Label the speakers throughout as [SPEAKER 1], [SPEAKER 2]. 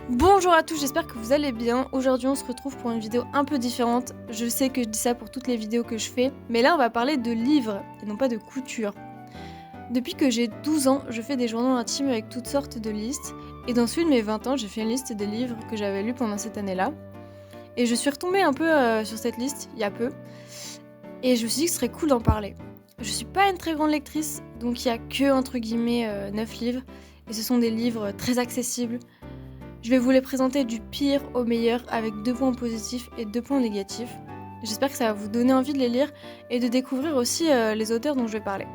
[SPEAKER 1] Bonjour à tous, j'espère que vous allez bien. Aujourd'hui on se retrouve pour une vidéo un peu différente. Je sais que je dis ça pour toutes les vidéos que je fais, mais là on va parler de livres et non pas de couture. Depuis que j'ai 12 ans, je fais des journaux intimes avec toutes sortes de listes, et dans celui de mes 20 ans, j'ai fait une liste des livres que j'avais lus pendant cette année-là. Et je suis retombée un peu sur cette liste il y a peu, et je me suis dit que ce serait cool d'en parler. Je suis pas une très grande lectrice, donc il y a que entre guillemets 9 livres, et ce sont des livres très accessibles. Je vais vous les présenter du pire au meilleur avec 2 points positifs et 2 points négatifs. J'espère que ça va vous donner envie de les lire et de découvrir aussi les auteurs dont je vais parler.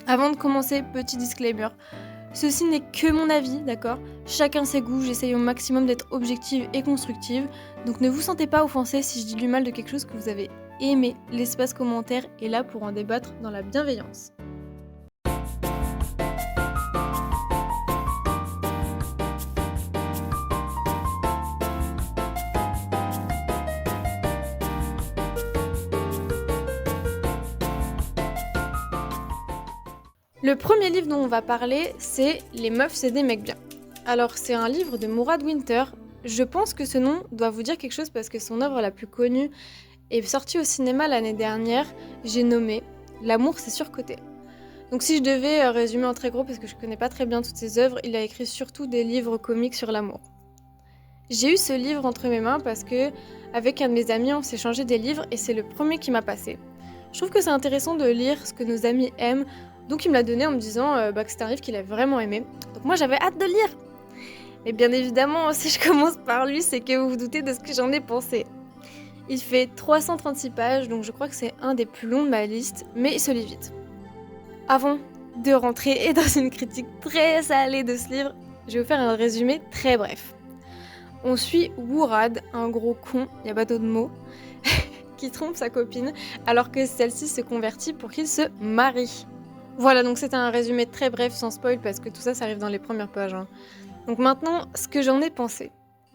[SPEAKER 1] Avant de commencer, petit disclaimer. Ceci n'est que mon avis, d'accord ? Chacun ses goûts, j'essaye au maximum d'être objective et constructive, donc ne vous sentez pas offensé si je dis du mal de quelque chose que vous avez aimé. L'espace commentaire est là pour en débattre dans la bienveillance. Le premier livre dont on va parler, c'est Les meufs, c'est des mecs bien. Alors, c'est un livre de Mourad Winter. Je pense que ce nom doit vous dire quelque chose parce que son œuvre la plus connue est sortie au cinéma l'année dernière. J'ai nommé L'amour, c'est surcoté. Donc, si je devais résumer en très gros, parce que je connais pas très bien toutes ses œuvres, il a écrit surtout des livres comiques sur l'amour. J'ai eu ce livre entre mes mains parce que, avec un de mes amis, on s'est changé des livres et c'est le premier qui m'a passé. Je trouve que c'est intéressant de lire ce que nos amis aiment. Donc il me l'a donné en me disant que c'était un livre qu'il avait vraiment aimé. Donc moi j'avais hâte de le lire. Et bien évidemment, si je commence par lui, c'est que vous vous doutez de ce que j'en ai pensé. Il fait 336 pages, donc je crois que c'est un des plus longs de ma liste, mais il se lit vite. Avant de rentrer dans une critique très salée de ce livre, je vais vous faire un résumé très bref. On suit Mourad, un gros con, il n'y a pas d'autre mot, qui trompe sa copine alors que celle-ci se convertit pour qu'il se marie. Voilà, donc c'était un résumé très bref, sans spoil, parce que tout ça, ça arrive dans les premières pages. Hein. Donc maintenant, ce que j'en ai pensé.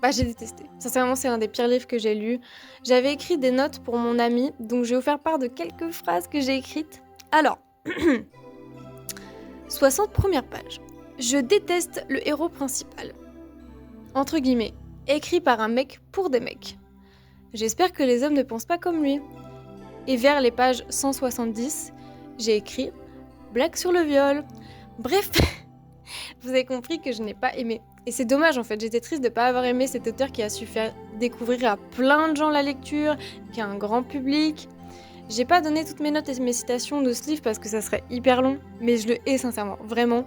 [SPEAKER 1] J'ai détesté. Sincèrement, c'est un des pires livres que j'ai lus. J'avais écrit des notes pour mon ami, donc je vais vous faire part de quelques phrases que j'ai écrites. Alors, 60 premières pages. Je déteste le héros principal. Entre guillemets, écrit par un mec pour des mecs. J'espère que les hommes ne pensent pas comme lui. Et vers les pages 170, j'ai écrit blague sur le viol. Bref, vous avez compris que je n'ai pas aimé. Et c'est dommage en fait, j'étais triste de ne pas avoir aimé cet auteur qui a su faire découvrir à plein de gens la lecture, qui a un grand public. J'ai pas donné toutes mes notes et mes citations de ce livre parce que ça serait hyper long, mais je le hais sincèrement, vraiment.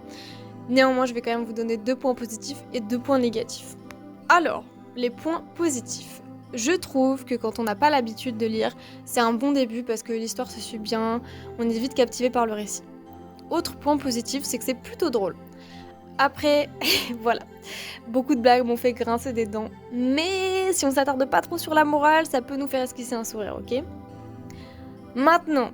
[SPEAKER 1] Néanmoins, je vais quand même vous donner 2 points positifs et 2 points négatifs. Alors, les points positifs. Je trouve que quand on n'a pas l'habitude de lire, c'est un bon début parce que l'histoire se suit bien, on est vite captivé par le récit. Autre point positif, c'est que c'est plutôt drôle. Après, voilà, beaucoup de blagues m'ont fait grincer des dents, mais si on s'attarde pas trop sur la morale, ça peut nous faire esquisser un sourire, ok ? Maintenant,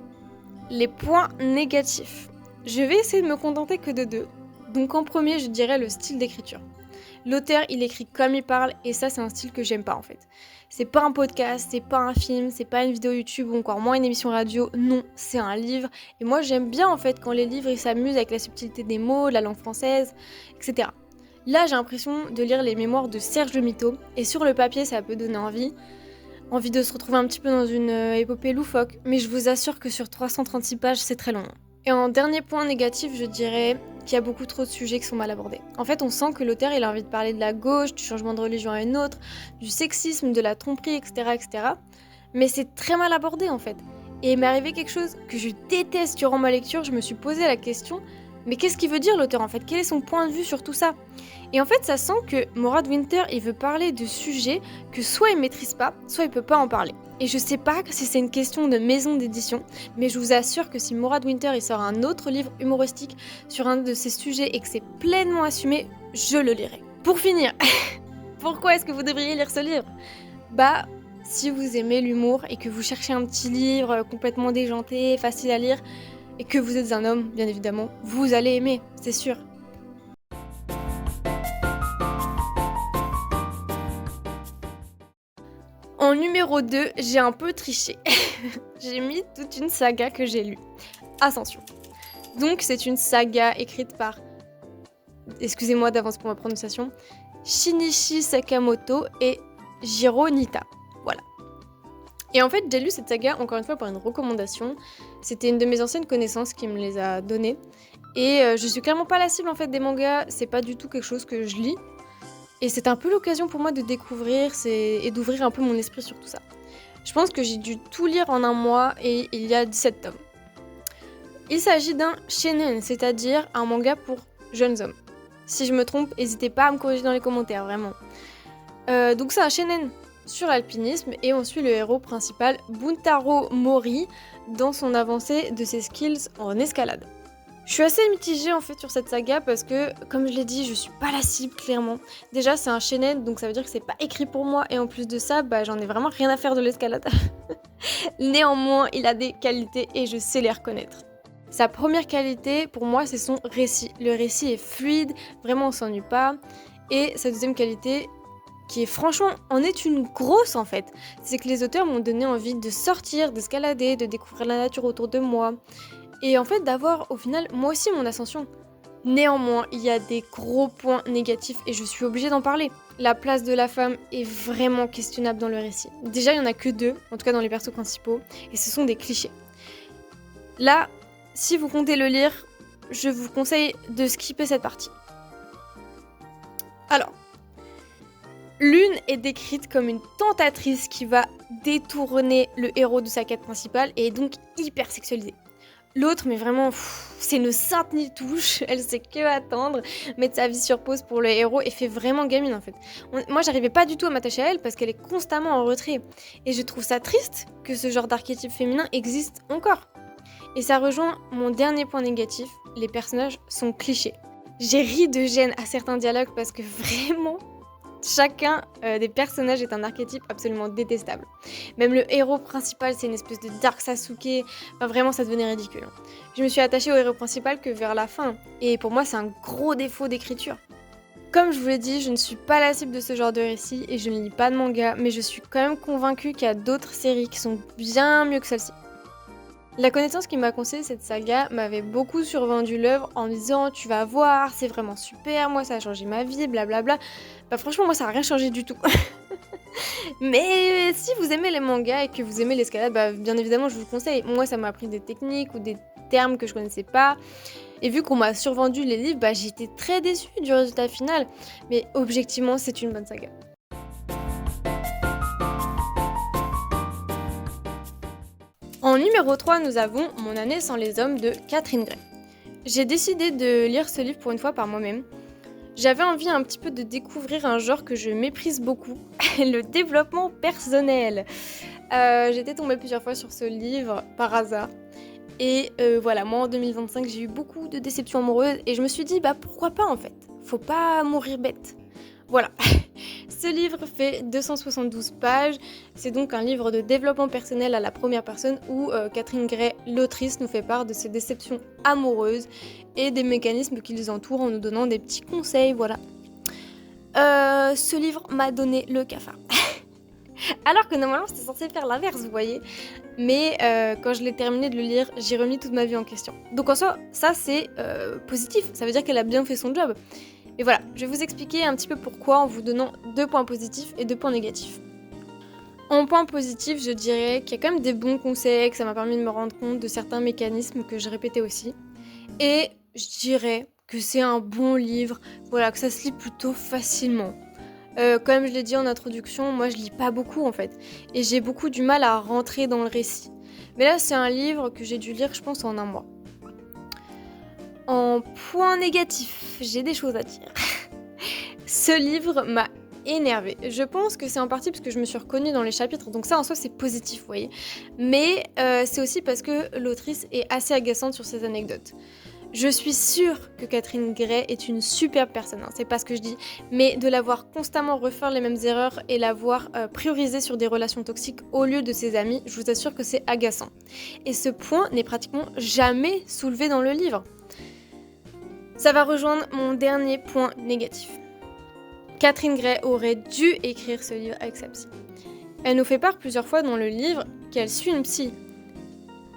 [SPEAKER 1] les points négatifs. Je vais essayer de me contenter que de 2. Donc en premier, je dirais le style d'écriture. L'auteur, il écrit comme il parle, et ça, c'est un style que j'aime pas en fait. C'est pas un podcast, c'est pas un film, c'est pas une vidéo YouTube ou encore moins une émission radio. Non, c'est un livre. Et moi, j'aime bien en fait quand les livres ils s'amusent avec la subtilité des mots, de la langue française, etc. Là, j'ai l'impression de lire les mémoires de Serge Le Mito, et sur le papier, ça peut donner envie de se retrouver un petit peu dans une épopée loufoque. Mais je vous assure que sur 336 pages, c'est très long. Et en dernier point négatif, je dirais qu'il y a beaucoup trop de sujets qui sont mal abordés. En fait, on sent que l'auteur il a envie de parler de la gauche, du changement de religion à une autre, du sexisme, de la tromperie, etc. etc. Mais c'est très mal abordé en fait. Et il m'est arrivé quelque chose que je déteste durant ma lecture, je me suis posé la question, mais qu'est-ce qu'il veut dire l'auteur en fait ? Quel est son point de vue sur tout ça ? Et en fait, ça sent que Mourad Winter, il veut parler de sujets que soit il maîtrise pas, soit il peut pas en parler. Et je sais pas si c'est une question de maison d'édition, mais je vous assure que si Mourad Winter il sort un autre livre humoristique sur un de ces sujets et que c'est pleinement assumé, je le lirai. Pour finir, pourquoi est-ce que vous devriez lire ce livre ? Si vous aimez l'humour et que vous cherchez un petit livre complètement déjanté, facile à lire, et que vous êtes un homme, bien évidemment, vous allez aimer, c'est sûr. En numéro 2, j'ai un peu triché. J'ai mis toute une saga que j'ai lue. Ascension. Donc c'est une saga écrite par, excusez-moi d'avance pour ma prononciation, Shinichi Sakamoto et Jiro Nita. Voilà. Et en fait, j'ai lu cette saga encore une fois par une recommandation. C'était une de mes anciennes connaissances qui me les a données. Et je suis clairement pas la cible en fait des mangas, c'est pas du tout quelque chose que je lis. Et c'est un peu l'occasion pour moi de découvrir et d'ouvrir un peu mon esprit sur tout ça. Je pense que j'ai dû tout lire en un mois et il y a 17 tomes. Il s'agit d'un shonen, c'est-à-dire un manga pour jeunes hommes. Si je me trompe, n'hésitez pas à me corriger dans les commentaires, vraiment. Donc c'est un shonen sur l'alpinisme et on suit le héros principal, Buntaro Mori, dans son avancée de ses skills en escalade. Je suis assez mitigée en fait sur cette saga parce que, comme je l'ai dit, je suis pas la cible clairement. Déjà c'est un shonen donc ça veut dire que c'est pas écrit pour moi et en plus de ça, j'en ai vraiment rien à faire de l'escalade. Néanmoins, il a des qualités et je sais les reconnaître. Sa première qualité pour moi c'est son récit. Le récit est fluide, vraiment on s'ennuie pas. Et sa deuxième qualité, qui est franchement en est une grosse en fait, c'est que les auteurs m'ont donné envie de sortir, d'escalader, de découvrir la nature autour de moi. Et en fait d'avoir au final moi aussi mon ascension. Néanmoins, il y a des gros points négatifs et je suis obligée d'en parler. La place de la femme est vraiment questionnable dans le récit. Déjà, il n'y en a que 2, en tout cas dans les persos principaux, et ce sont des clichés. Là, si vous comptez le lire, je vous conseille de skipper cette partie. Alors, l'une est décrite comme une tentatrice qui va détourner le héros de sa quête principale et est donc hyper sexualisée. L'autre, mais vraiment, c'est une sainte ni touche, elle sait que attendre, mettre sa vie sur pause pour le héros et fait vraiment gamine en fait. Moi, j'arrivais pas du tout à m'attacher à elle parce qu'elle est constamment en retrait. Et je trouve ça triste que ce genre d'archétype féminin existe encore. Et ça rejoint mon dernier point négatif, les personnages sont clichés. J'ai ri de gêne à certains dialogues parce que vraiment, chacun des personnages est un archétype absolument détestable. Même le héros principal, c'est une espèce de Dark Sasuke. Enfin, vraiment, ça devenait ridicule. Je me suis attachée au héros principal que vers la fin. Et pour moi, c'est un gros défaut d'écriture. Comme je vous l'ai dit, je ne suis pas la cible de ce genre de récit et je ne lis pas de manga, mais je suis quand même convaincue qu'il y a d'autres séries qui sont bien mieux que celle-ci. La connaissance qui m'a conseillé cette saga m'avait beaucoup survendu l'œuvre en me disant tu vas voir, c'est vraiment super, moi ça a changé ma vie, blablabla. Franchement moi ça n'a rien changé du tout. Mais si vous aimez les mangas et que vous aimez l'escalade, bien évidemment je vous le conseille. Moi ça m'a appris des techniques ou des termes que je connaissais pas. Et vu qu'on m'a survendu les livres, j'étais très déçue du résultat final. Mais objectivement c'est une bonne saga. En numéro 3, nous avons Mon année sans les hommes de Catherine Gray. J'ai décidé de lire ce livre pour une fois par moi-même. J'avais envie un petit peu de découvrir un genre que je méprise beaucoup, le développement personnel. J'étais tombée plusieurs fois sur ce livre par hasard. Et voilà, moi en 2025, j'ai eu beaucoup de déceptions amoureuses et je me suis dit, pourquoi pas en fait ? Faut pas mourir bête. Voilà. Ce livre fait 272 pages, c'est donc un livre de développement personnel à la première personne où Catherine Gray, l'autrice, nous fait part de ses déceptions amoureuses et des mécanismes qui les entourent en nous donnant des petits conseils, voilà. Ce livre m'a donné le cafard. Alors que normalement c'était censé faire l'inverse, vous voyez. Mais quand je l'ai terminé de le lire, j'ai remis toute ma vie en question. Donc en soi, ça c'est positif, ça veut dire qu'elle a bien fait son job. Et voilà, je vais vous expliquer un petit peu pourquoi en vous donnant 2 points positifs et 2 points négatifs. En point positif, je dirais qu'il y a quand même des bons conseils, que ça m'a permis de me rendre compte de certains mécanismes que je répétais aussi. Et je dirais que c'est un bon livre, voilà, que ça se lit plutôt facilement. Comme je l'ai dit en introduction, moi je lis pas beaucoup en fait. Et j'ai beaucoup du mal à rentrer dans le récit. Mais là, c'est un livre que j'ai dû lire, je pense, en un mois. En point négatif, j'ai des choses à dire. Ce livre m'a énervée. Je pense que c'est en partie parce que je me suis reconnue dans les chapitres, donc ça en soi c'est positif, vous voyez. Mais c'est aussi parce que l'autrice est assez agaçante sur ses anecdotes. Je suis sûre que Catherine Gray est une superbe personne, c'est pas ce que je dis, mais de la voir constamment refaire les mêmes erreurs et la voir prioriser sur des relations toxiques au lieu de ses amis, je vous assure que c'est agaçant. Et ce point n'est pratiquement jamais soulevé dans le livre. Ça va rejoindre mon dernier point négatif. Catherine Gray aurait dû écrire ce livre avec sa psy. Elle nous fait part plusieurs fois dans le livre qu'elle suit une psy.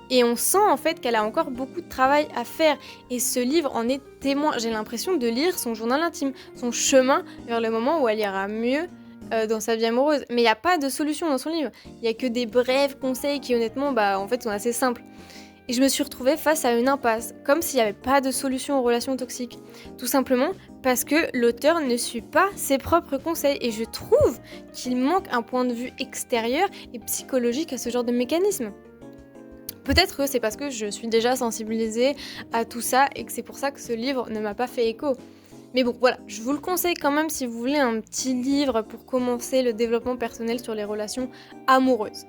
[SPEAKER 1] Et on sent en fait qu'elle a encore beaucoup de travail à faire. Et ce livre en est témoin. J'ai l'impression de lire son journal intime, son chemin vers le moment où elle ira mieux dans sa vie amoureuse. Mais il n'y a pas de solution dans son livre. Il n'y a que des brefs conseils qui honnêtement en fait sont assez simples. Et je me suis retrouvée face à une impasse, comme s'il n'y avait pas de solution aux relations toxiques. Tout simplement parce que l'auteur ne suit pas ses propres conseils. Et je trouve qu'il manque un point de vue extérieur et psychologique à ce genre de mécanisme. Peut-être que c'est parce que je suis déjà sensibilisée à tout ça et que c'est pour ça que ce livre ne m'a pas fait écho. Mais bon, voilà, je vous le conseille quand même si vous voulez un petit livre pour commencer le développement personnel sur les relations amoureuses.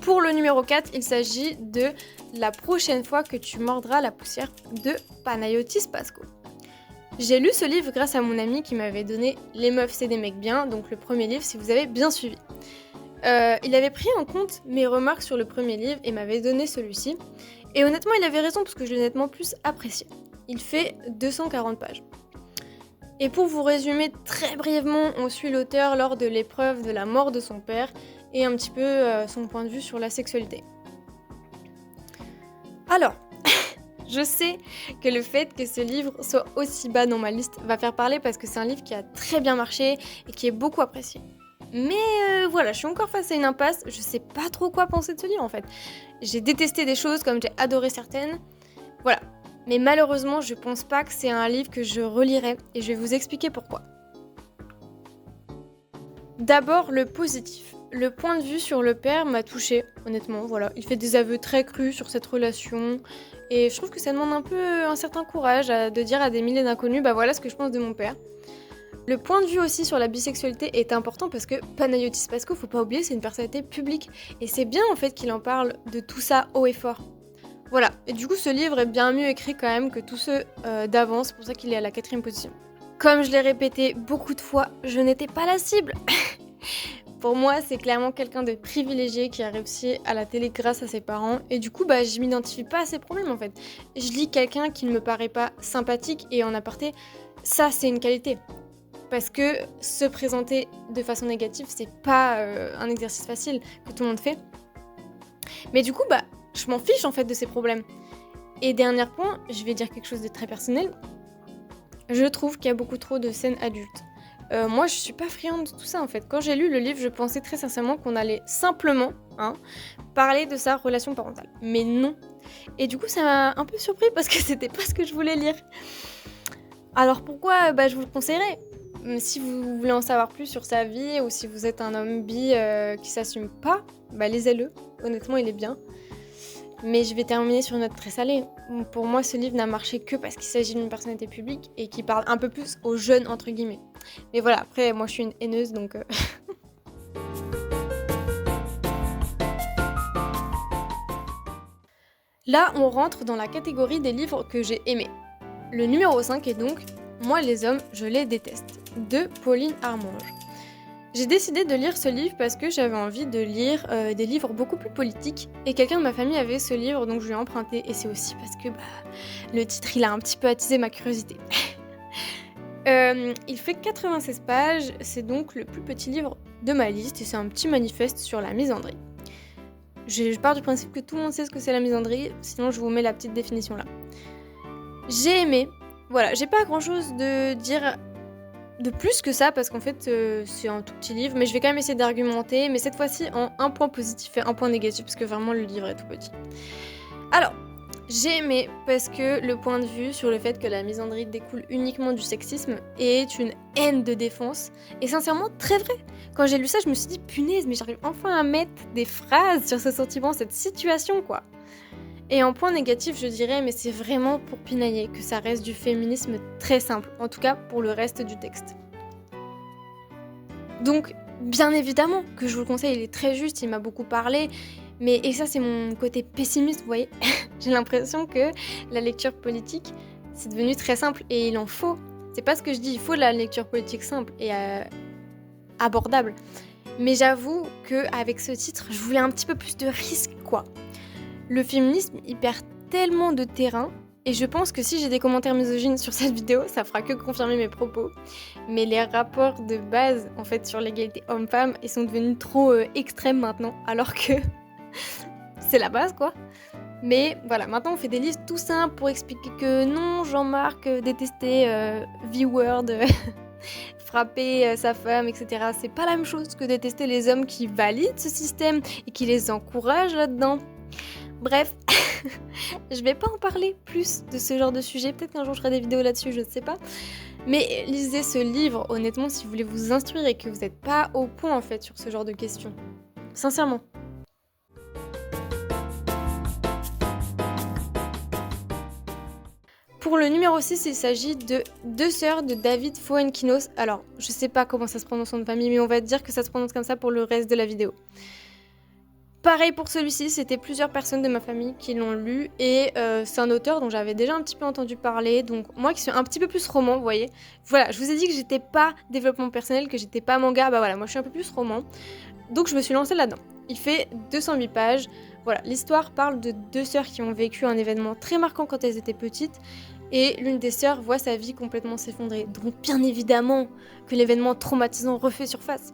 [SPEAKER 1] Pour le numéro 4, il s'agit de La prochaine fois que tu mordras la poussière de Panayotis Pasco. J'ai lu ce livre grâce à mon ami qui m'avait donné Les meufs c'est des mecs bien, donc le premier livre si vous avez bien suivi. Il avait pris en compte mes remarques sur le premier livre et m'avait donné celui-ci. Et honnêtement, il avait raison parce que je l'ai nettement plus apprécié. Il fait 240 pages. Et pour vous résumer très brièvement, on suit l'auteur lors de l'épreuve de la mort de son père et un petit peu son point de vue sur la sexualité. Alors, je sais que le fait que ce livre soit aussi bas dans ma liste va faire parler parce que c'est un livre qui a très bien marché et qui est beaucoup apprécié. Mais voilà, je suis encore face à une impasse, je sais pas trop quoi penser de ce livre en fait. J'ai détesté des choses comme j'ai adoré certaines. Voilà. Mais malheureusement, je pense pas que c'est un livre que je relirai et je vais vous expliquer pourquoi. D'abord, le positif. Le point de vue sur le père m'a touchée, honnêtement, voilà. Il fait des aveux très crus sur cette relation et je trouve que ça demande un peu un certain courage de dire à des milliers d'inconnus, voilà ce que je pense de mon père. Le point de vue aussi sur la bisexualité est important parce que Panayotis Pasco, faut pas oublier, c'est une personnalité publique et c'est bien en fait qu'il en parle de tout ça haut et fort. Voilà, et du coup ce livre est bien mieux écrit quand même que tous ceux d'avant, c'est pour ça qu'il est à la 4e position. Comme je l'ai répété beaucoup de fois, je n'étais pas la cible. Pour moi, c'est clairement quelqu'un de privilégié qui a réussi à la télé grâce à ses parents. Et du coup, je m'identifie pas à ses problèmes en fait. Je lis quelqu'un qui ne me paraît pas sympathique et en aparté, ça c'est une qualité. Parce que se présenter de façon négative, c'est pas un exercice facile que tout le monde fait. Mais du coup, je m'en fiche en fait de ses problèmes. Et dernier point, je vais dire quelque chose de très personnel. Je trouve qu'il y a beaucoup trop de scènes adultes. Moi, je suis pas friande de tout ça en fait. Quand j'ai lu le livre, je pensais très sincèrement qu'on allait simplement parler de sa relation parentale. Mais non. Et du coup, ça m'a un peu surpris parce que c'était pas ce que je voulais lire. Alors pourquoi je vous le conseillerais. Si vous voulez en savoir plus sur sa vie ou si vous êtes un homme bi qui s'assume pas, lisez-le. Honnêtement, il est bien. Mais je vais terminer sur une note très salée. Pour moi, ce livre n'a marché que parce qu'il s'agit d'une personnalité publique et qui parle un peu plus aux jeunes, entre guillemets. Mais voilà, après, moi, je suis une haineuse, donc... Là, on rentre dans la catégorie des livres que j'ai aimés. Le numéro 5 est donc « Moi, les hommes, je les déteste » de Pauline Armange. J'ai décidé de lire ce livre parce que j'avais envie de lire des livres beaucoup plus politiques et quelqu'un de ma famille avait ce livre donc je lui ai emprunté et c'est aussi parce que le titre il a un petit peu attisé ma curiosité. Il fait 96 pages, c'est donc le plus petit livre de ma liste et c'est un petit manifeste sur la misandrie. Je pars du principe que tout le monde sait ce que c'est la misandrie, sinon je vous mets la petite définition là. J'ai aimé, voilà, j'ai pas grand chose de dire de plus que ça parce qu'en fait c'est un tout petit livre mais je vais quand même essayer d'argumenter mais cette fois-ci en un point positif et un point négatif parce que vraiment le livre est tout petit. Alors, j'ai aimé parce que le point de vue sur le fait que la misandrie découle uniquement du sexisme est une haine de défense et sincèrement très vrai. Quand j'ai lu ça je me suis dit punaise mais j'arrive enfin à mettre des phrases sur ce sentiment, cette situation quoi. Et en point négatif, je dirais, mais c'est vraiment pour pinailler que ça reste du féminisme très simple, en tout cas pour le reste du texte. Donc, bien évidemment que je vous le conseille, il est très juste, il m'a beaucoup parlé, et ça c'est mon côté pessimiste, vous voyez. J'ai l'impression que la lecture politique, c'est devenu très simple, et il en faut. C'est pas ce que je dis, il faut de la lecture politique simple et abordable. Mais j'avoue qu'avec ce titre, je voulais un petit peu plus de risque, quoi. Le féminisme, il perd tellement de terrain Et je pense que si j'ai des commentaires misogynes sur cette vidéo, ça fera que confirmer mes propos. Mais les rapports de base, en fait, sur l'égalité homme-femme, ils sont devenus trop extrêmes maintenant, alors que c'est la base, quoi. Mais voilà, maintenant on fait des listes tout simples pour expliquer que non, Jean-Marc détestait V-word, frapper sa femme, etc. C'est pas la même chose que détester les hommes qui valident ce système et qui les encouragent là-dedans. Bref, je vais pas en parler plus de ce genre de sujet, peut-être qu'un jour je ferai des vidéos là-dessus, je ne sais pas. Mais lisez ce livre, honnêtement, si vous voulez vous instruire et que vous n'êtes pas au point en fait sur ce genre de questions. Sincèrement. Pour le numéro 6, il s'agit de Deux sœurs de David Fuenquinos. Alors, je sais pas comment ça se prononce son nom de famille, mais on va dire que ça se prononce comme ça pour le reste de la vidéo. Pareil pour celui-ci, c'était plusieurs personnes de ma famille qui l'ont lu, et c'est un auteur dont j'avais déjà un petit peu entendu parler, donc moi qui suis un petit peu plus roman, vous voyez. Voilà, je vous ai dit que j'étais pas développement personnel, que j'étais pas manga, bah voilà, moi je suis un peu plus roman, donc je me suis lancée là-dedans. Il fait 208 pages. Voilà, l'histoire parle de deux sœurs qui ont vécu un événement très marquant quand elles étaient petites, et l'une des sœurs voit sa vie complètement s'effondrer. Donc bien évidemment que l'événement traumatisant refait surface.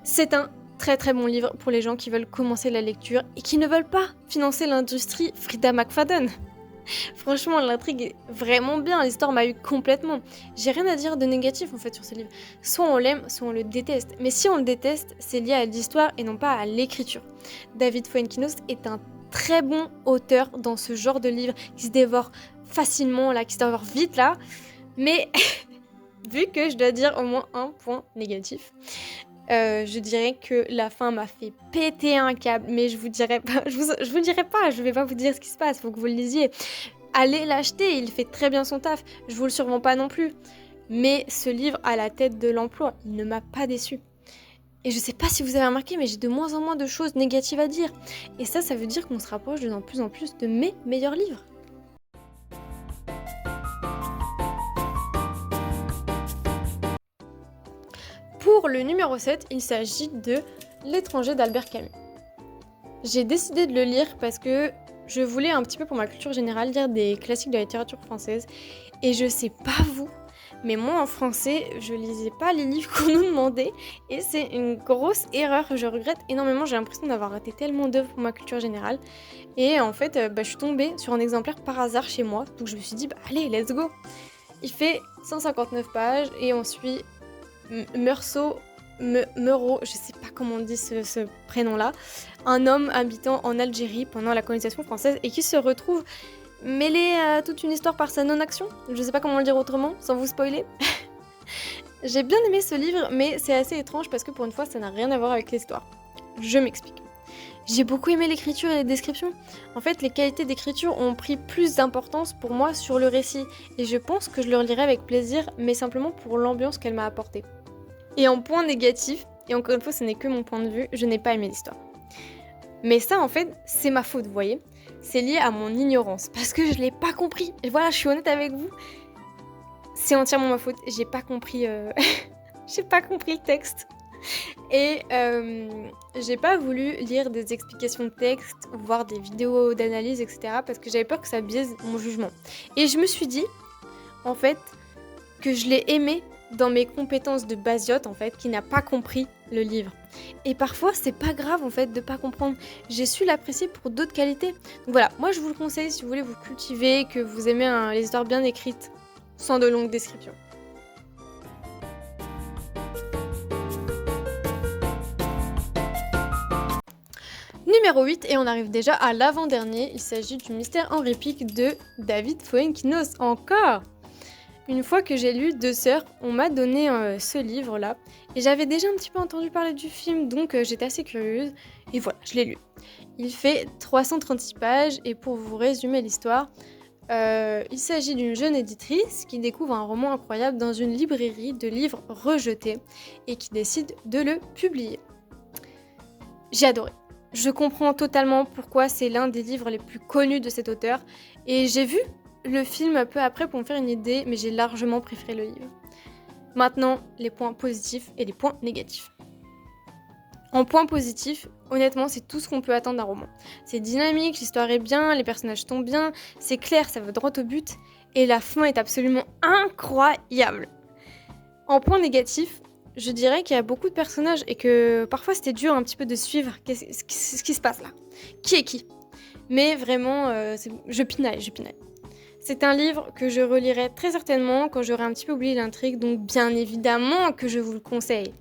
[SPEAKER 1] C'est un très très bon livre pour les gens qui veulent commencer la lecture et qui ne veulent pas financer l'industrie Frida McFadden. Franchement, l'intrigue est vraiment bien, l'histoire m'a eu complètement. J'ai rien à dire de négatif en fait sur ce livre. Soit on l'aime, soit on le déteste. Mais si on le déteste, c'est lié à l'histoire et non pas à l'écriture. David Fuenquinos est un très bon auteur dans ce genre de livre qui se dévore facilement, là, qui se dévore vite là. Mais vu que je dois dire au moins un point négatif, je dirais que la fin m'a fait péter un câble, mais je vous dirai pas, je vais pas vous dire ce qui se passe, faut que vous le lisiez. Allez l'acheter, il fait très bien son taf, je vous le survends pas non plus. Mais ce livre a la tête de l'emploi, il ne m'a pas déçu. Et je sais pas si vous avez remarqué, mais j'ai de moins en moins de choses négatives à dire. Et ça veut dire qu'on se rapproche de plus en plus de mes meilleurs livres. Pour le numéro 7, il s'agit de L'étranger d'Albert Camus. J'ai décidé de le lire parce que je voulais un petit peu pour ma culture générale lire des classiques de la littérature française. Et je sais pas vous, mais moi en français, je lisais pas les livres qu'on nous demandait. Et c'est une grosse erreur, je regrette énormément. J'ai l'impression d'avoir raté tellement d'œuvres pour ma culture générale. Et en fait, je suis tombée sur un exemplaire par hasard chez moi. Donc je me suis dit, allez, let's go. Il fait 159 pages et on suit Meursault, Meursault, je sais pas comment on dit ce prénom-là, un homme habitant en Algérie pendant la colonisation française et qui se retrouve mêlé à toute une histoire par sa non-action. Je sais pas comment le dire autrement, sans vous spoiler. J'ai bien aimé ce livre, mais c'est assez étrange parce que pour une fois, ça n'a rien à voir avec l'histoire. Je m'explique. J'ai beaucoup aimé l'écriture et les descriptions. En fait, les qualités d'écriture ont pris plus d'importance pour moi sur le récit, et je pense que je le relirai avec plaisir, mais simplement pour l'ambiance qu'elle m'a apportée. Et en point négatif, et encore une fois ce n'est que mon point de vue, je n'ai pas aimé l'histoire. Mais ça en fait, c'est ma faute, vous voyez. C'est lié à mon ignorance, parce que je l'ai pas compris. Et voilà, je suis honnête avec vous. C'est entièrement ma faute, j'ai pas compris j'ai pas compris le texte. Et j'ai pas voulu lire des explications de texte, voir des vidéos d'analyse, etc. parce que j'avais peur que ça biaise mon jugement. Et je me suis dit, en fait, que je l'ai aimé dans mes compétences de basiote, en fait, qui n'a pas compris le livre. Et parfois, c'est pas grave, en fait, de pas comprendre. J'ai su l'apprécier pour d'autres qualités. Donc voilà, moi je vous le conseille si vous voulez vous cultiver, que vous aimez les histoires bien écrites, sans de longues descriptions. Numéro 8, et on arrive déjà à l'avant-dernier, il s'agit du Mystère en réplique de David Fuenquinos, encore. Une fois que j'ai lu Deux sœurs, on m'a donné ce livre-là, et j'avais déjà un petit peu entendu parler du film, donc j'étais assez curieuse, et voilà, je l'ai lu. Il fait 336 pages, et pour vous résumer l'histoire, il s'agit d'une jeune éditrice qui découvre un roman incroyable dans une librairie de livres rejetés, et qui décide de le publier. J'ai adoré. Je comprends totalement pourquoi c'est l'un des livres les plus connus de cet auteur, et j'ai vu le film peu après pour me faire une idée, mais j'ai largement préféré le livre. Maintenant, les points positifs et les points négatifs. En point positif, Honnêtement, c'est tout ce qu'on peut attendre d'un roman. C'est dynamique, l'histoire est bien, les personnages sont bien, c'est clair, ça va droit au but, et la fin est absolument incroyable. En point négatif, je dirais qu'il y a beaucoup de personnages et que parfois c'était dur un petit peu de suivre ce qui se passe là. Qui est qui? Mais vraiment, je pinaille. C'est un livre que je relirai très certainement quand j'aurai un petit peu oublié l'intrigue, donc bien évidemment que je vous le conseille.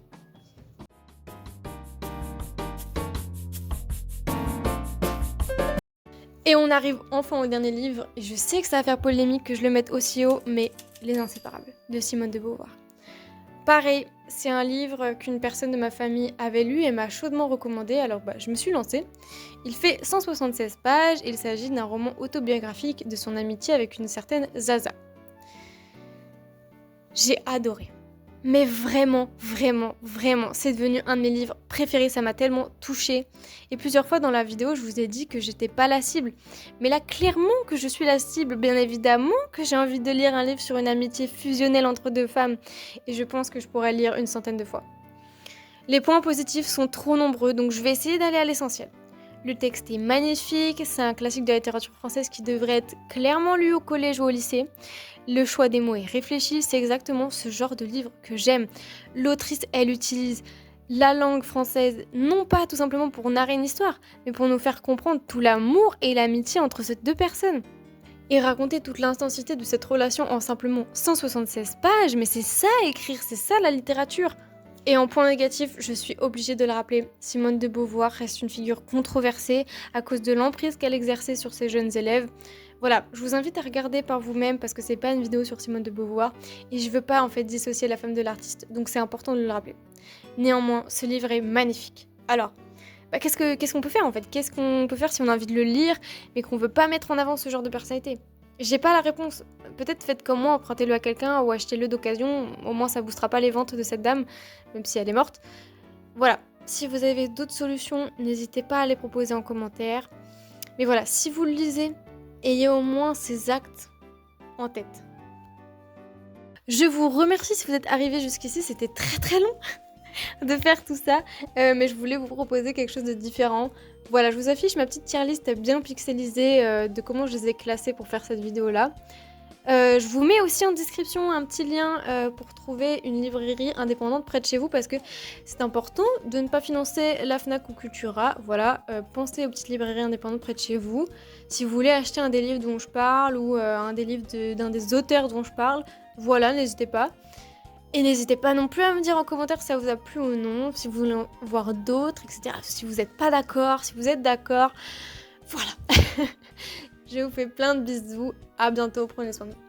[SPEAKER 1] Et on arrive enfin au dernier livre, et je sais que ça va faire polémique que je le mette aussi haut, mais Les Inséparables, de Simone de Beauvoir. Pareil, c'est un livre qu'une personne de ma famille avait lu et m'a chaudement recommandé, alors je me suis lancée. Il fait 176 pages, et il s'agit d'un roman autobiographique de son amitié avec une certaine Zaza. J'ai adoré. Mais vraiment, c'est devenu un de mes livres préférés, ça m'a tellement touchée. Et plusieurs fois dans la vidéo, je vous ai dit que j'étais pas la cible. Mais là, clairement que je suis la cible, bien évidemment que j'ai envie de lire un livre sur une amitié fusionnelle entre deux femmes. Et je pense que je pourrais lire une centaine de fois. Les points positifs sont trop nombreux, donc je vais essayer d'aller à l'essentiel. Le texte est magnifique, c'est un classique de la littérature française qui devrait être clairement lu au collège ou au lycée. Le choix des mots est réfléchi, c'est exactement ce genre de livre que j'aime. L'autrice, elle utilise la langue française, non pas tout simplement pour narrer une histoire, mais pour nous faire comprendre tout l'amour et l'amitié entre ces deux personnes. Et raconter toute l'intensité de cette relation en simplement 176 pages, mais c'est ça écrire, c'est ça la littérature. Et en point négatif, je suis obligée de le rappeler, Simone de Beauvoir reste une figure controversée à cause de l'emprise qu'elle exerçait sur ses jeunes élèves. Voilà, je vous invite à regarder par vous-même parce que c'est pas une vidéo sur Simone de Beauvoir et je veux pas en fait dissocier la femme de l'artiste, donc c'est important de le rappeler. Néanmoins, ce livre est magnifique. Alors, qu'est-ce qu'on peut faire en fait? Qu'est-ce qu'on peut faire si on a envie de le lire mais qu'on veut pas mettre en avant ce genre de personnalité? J'ai pas la réponse. Peut-être faites comme moi, empruntez-le à quelqu'un ou achetez-le d'occasion. Au moins, ça boostera pas les ventes de cette dame, même si elle est morte. Voilà. Si vous avez d'autres solutions, n'hésitez pas à les proposer en commentaire. Mais voilà, si vous le lisez, ayez au moins ces actes en tête. Je vous remercie si vous êtes arrivés jusqu'ici. C'était très long de faire tout ça, mais je voulais vous proposer quelque chose de différent. Voilà, je vous affiche ma petite tier list bien pixelisée de comment je les ai classés pour faire cette vidéo-là. Je vous mets aussi en description un petit lien pour trouver une librairie indépendante près de chez vous parce que c'est important de ne pas financer la Fnac ou Cultura. Voilà, pensez aux petites librairies indépendantes près de chez vous. Si vous voulez acheter un des livres dont je parle ou un des livres d'un des auteurs dont je parle, voilà, n'hésitez pas. Et n'hésitez pas non plus à me dire en commentaire si ça vous a plu ou non, si vous voulez en voir d'autres, etc. Si vous n'êtes pas d'accord, si vous êtes d'accord. Voilà. Je vous fais plein de bisous. À bientôt. Prenez soin de vous.